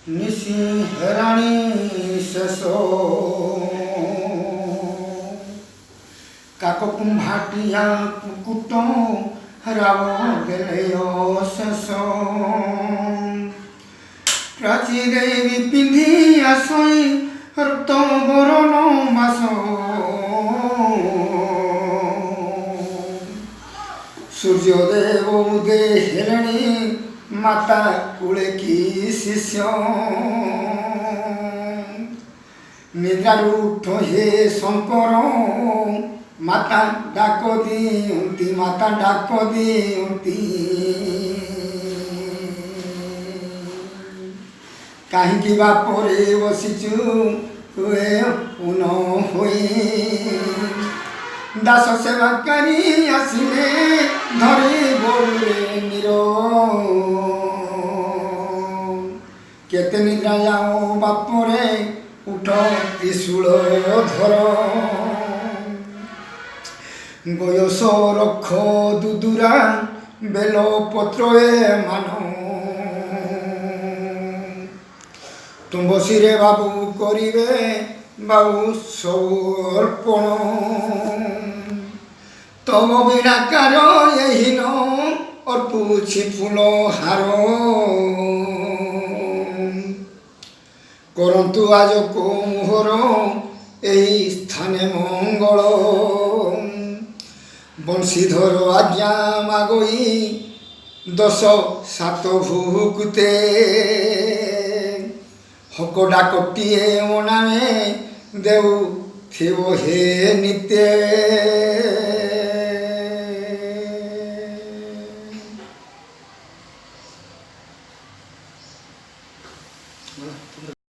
निशी हेराणी शेषो काको कुंभाटिया कुटो राव गेलेयो शेषो प्राची देवी पिंधी आसई रक्त बरण मासो सूर्यदेव उदे हेलेणी माता कूले की शिष्य निद्रारू उठ हे शंकर माता डाक दियंती माता डाक दियंती कहीं बापरे बसीचु तुए पुन होई दास सेवाकारी आसिले धरे बोले निरो केते निद्रा जाओ बापरे उठ त्रिशूल धर बयस रख दुदुरा बेल पत्रे मान तुम्बसीरे बाबू करिवे बाबू सब अर्पण तम बिनाकार यही न अर्पुछि फूल हार करंतु आज को मोहर यही स्थाने मंगल बंशीधर आज्ञा मागई 10 7 भूकुते हकड़ा कटिए मनामे देव थिव हे नित्य